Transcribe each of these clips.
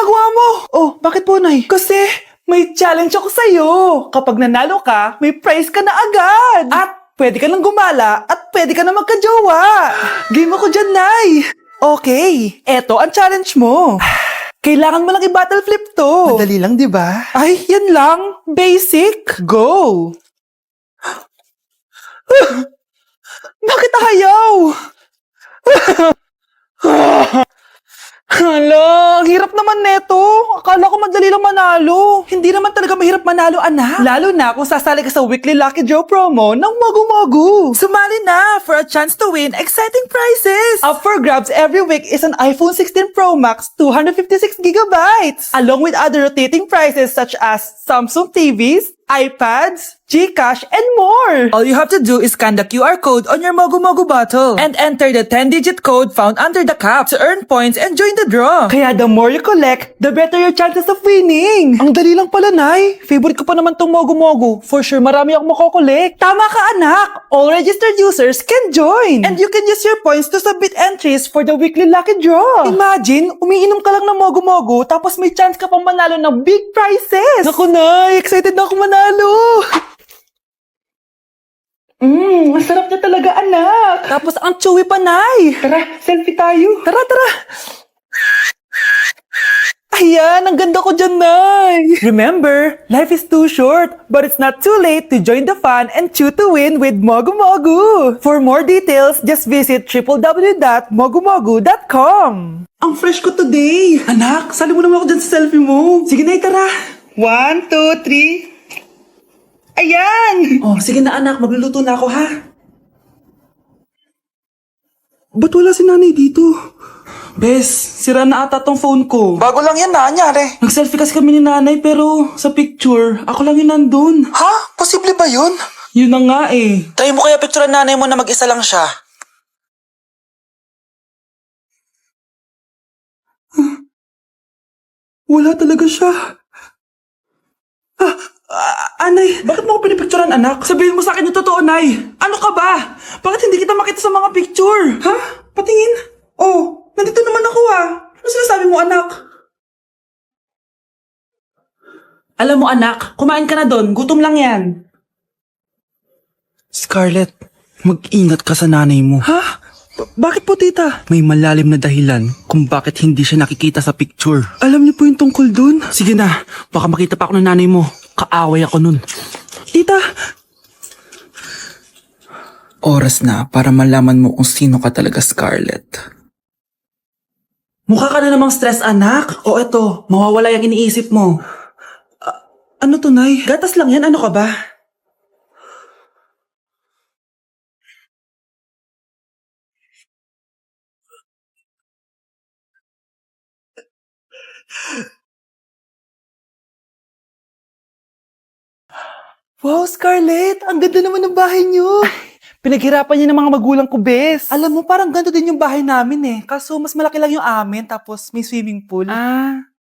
ginagawa mo? Oh, bakit po, Nay? Kasi may challenge ako sa'yo. Kapag nanalo ka, may prize ka na agad. At pwede ka nang gumala at pwede ka na magka-jowa. Game ako dyan, Nay. Okay, eto ang challenge mo. Kailangan mo lang i-battle flip to. Madali lang, di ba? Ay, yan lang. Basic. Go! Bakit ayaw? Hala, ang hirap naman neto. Akala ko madali lang manalo. Hindi naman talaga mahirap manalo, anak. Lalo na kung sasali ka sa weekly Lucky Draw promo ng Mogu Mogu. Sumali na for a chance to win exciting prizes. Up for grabs every week is an iPhone 16 Pro Max 256 gigabytes, along with other rotating prizes such as Samsung TVs, iPads, GCash, and more. All you have to do is scan the QR code on your Mogu Mogu bottle and enter the 10-digit code found under the cap to earn points and join the draw. Kaya the more you collect, the better your chances of winning. Ang dali lang pala, Nay. Favorite ko pa naman tong Mogu Mogu. For sure, marami akong makokolekt. Tama ka, anak. All registered users can join. And you can use your points to submit entries for the weekly lucky draw. Imagine, umiinom ka lang ng Mogu Mogu tapos may chance ka pang manalo ng big prizes. Naku, Nay. Excited na ako manalo. Masarap niya talaga, anak. Tapos ang chewy pa, Nay. Tara, selfie tayo. Tara, tara. Ayan, ang ganda ko dyan, Nay. Remember, life is too short, but it's not too late to join the fun and chew to win with Mogu Mogu. For more details, just visit www.mogumogu.com. Ang fresh ko today. Anak, sali mo naman ako dyan sa selfie mo. Sige, Nay, tara. 1, 2, 3. Ayan! Oh, sige na, anak. Magluluto na ako, ha? Ba't wala si nanay dito? Bes, sira na ata tong phone ko. Bago lang yan, nangyari. Nag-selfie kasi kami ni nanay pero sa picture, ako lang yung nandun. Ha? Posible ba yun? Yun na nga eh. Tayo mo kaya picture nanay mo na mag-isa lang siya. Wala talaga siya. Anay, bakit mo ako pinipicturean, anak? Sabihin mo sa akin yung totoo, Nay. Ano ka ba? Bakit hindi kita makita sa mga picture? Ha? Patingin? Oh, nandito naman ako Ano sinasabi mo, anak? Alam mo, anak, kumain ka na doon. Gutom lang yan. Scarlett, mag-ingat ka sa nanay mo. Ha? Bakit po, tita? May malalim na dahilan kung bakit hindi siya nakikita sa picture. Alam niyo po yung tungkol dun? Sige na, baka makita pa ako ng nanay mo. Kaaway ako nun. Tita! Oras na para malaman mo kung sino ka talaga, Scarlett. Mukha ka na namang stress, anak. O eto, mawawala yung iniisip mo. Ano to, Nay? Gatas lang yan, ano ka ba? Wow, Scarlett! Ang ganda naman ng bahay niyo! Pinaghirapan niya ng mga magulang ko, Bes. Alam mo, parang ganito din yung bahay namin eh. Kaso mas malaki lang yung amin, tapos may swimming pool.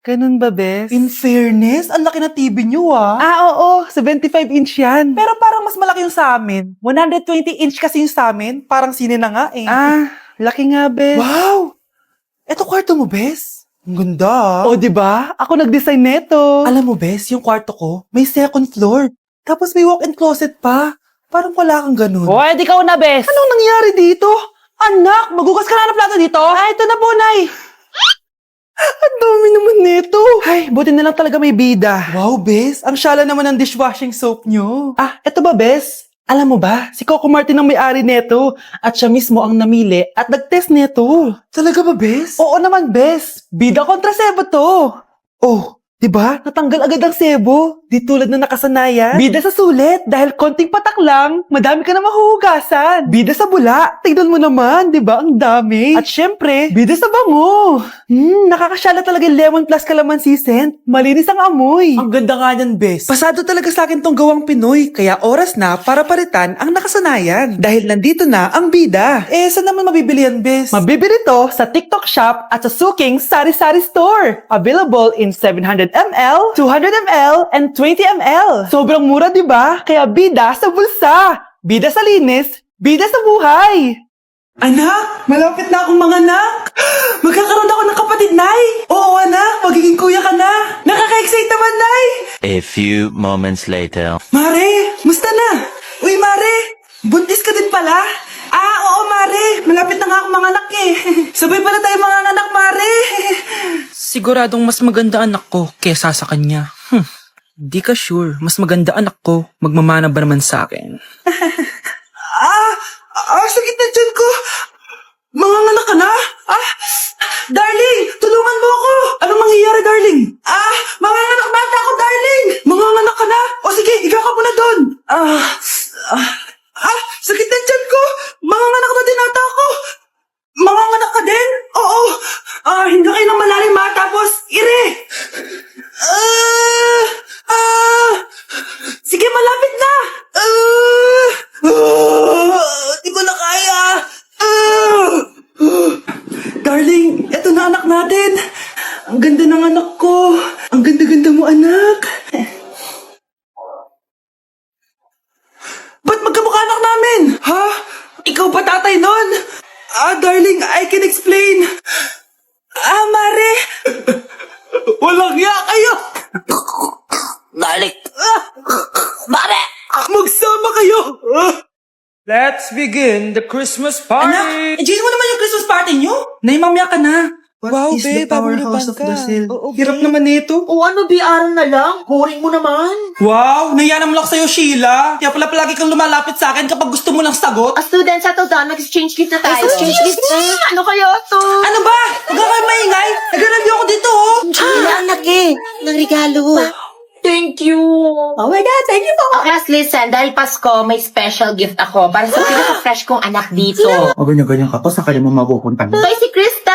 Ganun ba, Bes? In fairness, ang laki na TV niyo oo, 75-inch yan. Pero parang mas malaki yung sa amin. 120-inch kasi yung sa amin, parang sine na nga eh. Laki nga, Bes. Wow! Eto kwarto mo, Bes. Ang ganda. O, diba? Ako nag-design neto. Alam mo, Bes, yung kwarto ko, may second floor. Tapos may walk-in closet pa. Parang wala kang ganun. O, edi ikaw na, Bes. Anong nangyari dito? Anak, magugas ka na ng plato dito? Ito na po, Nay. Ang dami naman nito. Ay, buti na lang talaga may bida. Wow, Bes. Ang syala naman ng dishwashing soap nyo. Eto ba, Bes? Alam mo ba, si Coco Martin ang may-ari neto at siya mismo ang namili at nag-test neto. Talaga ba, Bes? Oo naman, Bes. Bida kontra sebo to. Oh, diba? Natanggal agad ang sebo. Di tulad na nakasanayan. Bida sa sulit. Dahil konting patak lang, madami ka na mahuhugasan. Bida sa bula. Tignan mo naman, diba? Ang dami. At syempre, bida sa bango. Nakakasyala talaga yung lemon plus calamansi scent. Malinis ang amoy. Ang ganda nga niyan, Bes. Pasado talaga sa akin tong gawang Pinoy. Kaya oras na para palitan ang nakasanayan. Dahil nandito na ang bida. Saan naman mabibili yan, Bes? Mabibili to sa TikTok Shop at sa Suking Sari Sari Store. Available in 700 ml, 200 ml, and 20 ml. Sobrang mura, di ba? Kaya bida sa bulsa. Bida sa linis. Bida sa buhay. Anak, malapit na akong manganak. Magkakaroon ako ng kapatid, Nay. Oo, anak. Magiging kuya few moments later. Mare, musta na? Uy, Mare, buntis ka din pala? Ah, oo, Mare. Malapit na nga akong manganak eh. Sabay pala tayo manganak, Mare. Siguradong mas maganda anak ko kesa sa kanya. Di ka sure. Mas maganda anak ko. Magmamana ba naman sa akin? Sakit na dyan ko. Manganganak ka na? Darling, tulungan mo ako. Anong mangyayari, darling? Manganganak bata ako, darling. Manganganak ka na? O sige, ikaw ka muna doon. Sakit na dyan ko. Manganganak na din ata ako. Manganganak ka din? Oo. Hindi kayo ng malalim ha, tapos ire. Sige, malapit na. Di ko na kaya. Darling, eto na anak natin. Ang ganda ng anak ko. Ang ganda-ganda mo, anak. Ba't magkamukha anak namin? Ha? Ikaw ba tatay nun? Darling, I can explain. Mare. Walang hiya kayo. Darling! Mare! Magsama kayo. Let's begin the Christmas party! Anak, enjoy mo naman yung Christmas party nyo. Naimamya ka na. Wow, babe, powerhouse of Brazil. Hirap naman nito. O ano, BR na lang? Boring mo naman. Wow, nahiya naman ako sa'yo, Sheila. Kaya pala palagi kang lumalapit sa akin kapag gusto mo lang sagot. Student, settle down. Mag-exchange gift na tayo. Exchange gift na? Ano kaya to? Ano ba? Huwag ka kayo maingay. Nag-review ako dito, oh. Anak eh. Ng regalo. Thank you. Oh my God, thank you po. Okay, listen. Dahil Pasko, may special gift ako para sa pinaka-fresh kong anak dito. O ganyan-ganyan ka pa, sa kanya mo mapupunta na. Ito si Krista.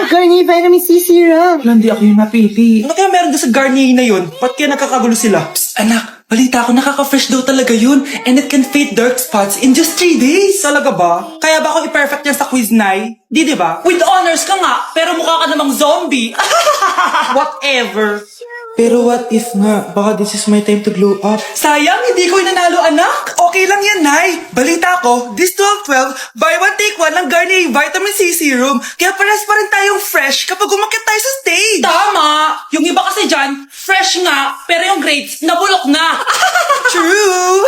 Garnier Vitamin C Serum. Wala, hindi ako yung napili. Ano kaya meron doon sa Garnier na yun? Ba't kaya nakakagulo sila? Psst, anak, balita ko nakaka-fresh daw talaga yun. And it can fade dark spots in just 3 days. Talaga ba? Kaya ba ako i-perfect yan sa quiz, Nay? Di ba? With honors ka nga, pero mukha ka namang zombie. Whatever. Pero what if nga, baka this is my time to glow up. Sayang, hindi ko nanalo, anak. Okay lang yan, Nay. Balita ko, this 12-12, buy one take one ng Garnier Vitamin C Serum. Kaya pares pa rin tayong fresh kapag umakyat tayo sa stage. Tama! Yung iba kasi dyan, fresh nga, pero yung grades, nabulok na. True!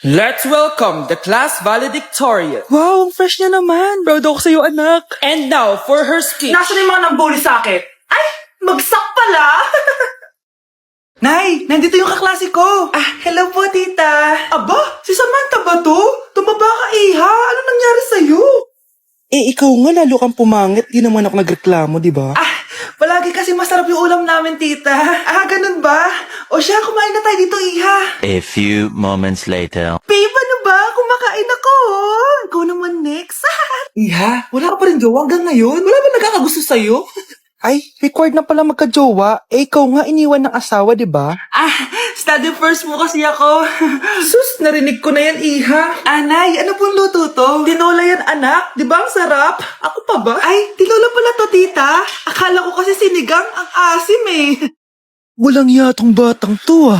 Let's welcome the class valedictorian. Wow, ang fresh niya naman. Proud ako sa'yo, anak. And now for her speech. Nasaan yung mga nang-bully sa akin? Ay, magsak pala! Nay, nandito yung kaklase ko. Hello po, tita. Aba, si Samantha ba to? Tumaba ka, Iha. Ano nangyari sa'yo? Ikaw nga, lalo kang pumangit. Di naman ako nagreklamo, di ba? Palagi kasi masarap yung ulam namin, tita. Ganun ba? O siya, kumain na tayo dito, Iha. A few moments later. Babe, ano ba? Kumakain ako. Ikaw naman next. Iha, wala ka pa rin jowa hanggang ngayon? Wala ba nagkakagusto sa'yo? Ay, required na pala magka-jowa. Ikaw nga iniwan ng asawa, di ba? Study first mo kasi ako. Sus, narinig ko na yan, Iha. Anay, ano pong luto to? Tinola yan, anak. Di ba ang sarap? Ako pa ba? Ay, tinola pala to, tita. Akala ko kasi sinigang ang asim eh. Walang yatong batang to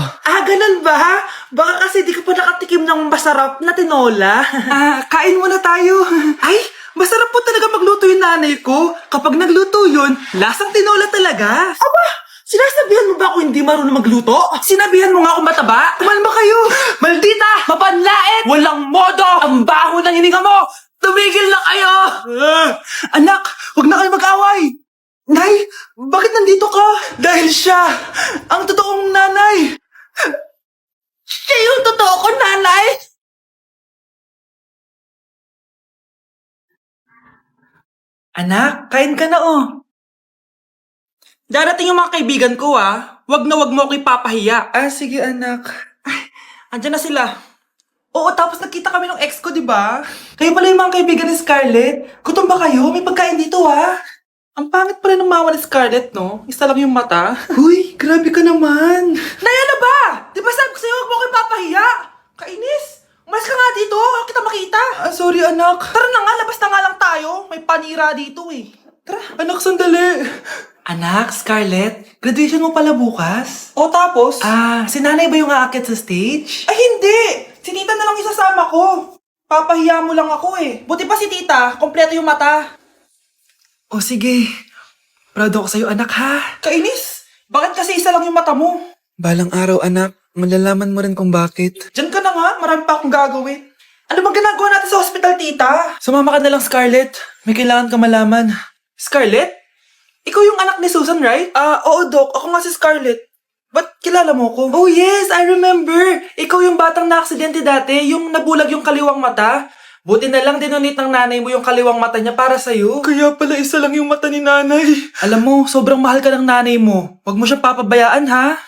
ganun ba? Baka kasi di ka pa nakatikim ng masarap na tinola. Kain muna tayo. Ay, masarap po talaga magluto yung nanay ko. Kapag nagluto yun, lasang tinola talaga. Aba, sinasabihan mo ba ako hindi marunong magluto? Sinabihan mo nga ako mataba? Kumalma kayo. Maldita, mapanlait, walang modo, ang baho ng hininga mo. Tumigil na kayo. Anak, huwag na kayo mag-away. Nay, bakit nandito ka? Dahil siya, ang totoong nanay. Siya yung totoo ko, nanay. Anak, kain ka na Darating yung mga kaibigan ko Wag na wag mo ako ipapahiya. Sige anak. Andyan na sila. Oo, tapos nagkita kami ng ex ko, di ba? Kayo pala yung mga kaibigan ni Scarlett. Gutom ba kayo? May pagkain dito Ang pangit pa rin ng mama ni Scarlett, no? Isa lang yung mata. Huy, grabe ka naman. Nay, ano ba? Di ba sabi ko sa'yo, huwag mo ako ipapahiya? Kainis. Umalis ka nga dito. Huwag kita makita. Sorry, anak. Tara na nga, labas na nga lang tayo. May panira dito Tara. Anak, sandali. Anak, Scarlett, graduation mo pala bukas? O tapos? Si nanay ba yung aakyat sa stage? Ay, hindi. Si tita na lang isasama ko. Papahiya mo lang ako Buti pa si tita, kompleto yung mata. O sige, proud ako sa'yo anak ha. Kainis, bakit kasi isa lang yung mata mo? Balang araw, anak. Malalaman mo rin kung bakit. Diyan ka na nga. Marami pa akong gagawin. Ano bang ginagawa natin sa hospital, tita? Sumama ka na lang, Scarlett. May kailangan ka malaman. Scarlett? Ikaw yung anak ni Susan, right? Oo, Doc. Ako nga si Scarlett. Ba't kilala mo ko? Oh, yes. I remember. Ikaw yung batang na-aksidente dati. Yung nabulag yung kaliwang mata. Buti na lang dinonate ng nanay mo yung kaliwang mata niya para sa'yo. Kaya pala isa lang yung mata ni nanay. Alam mo, sobrang mahal ka ng nanay mo. Huwag mo siyang papabayaan, ha?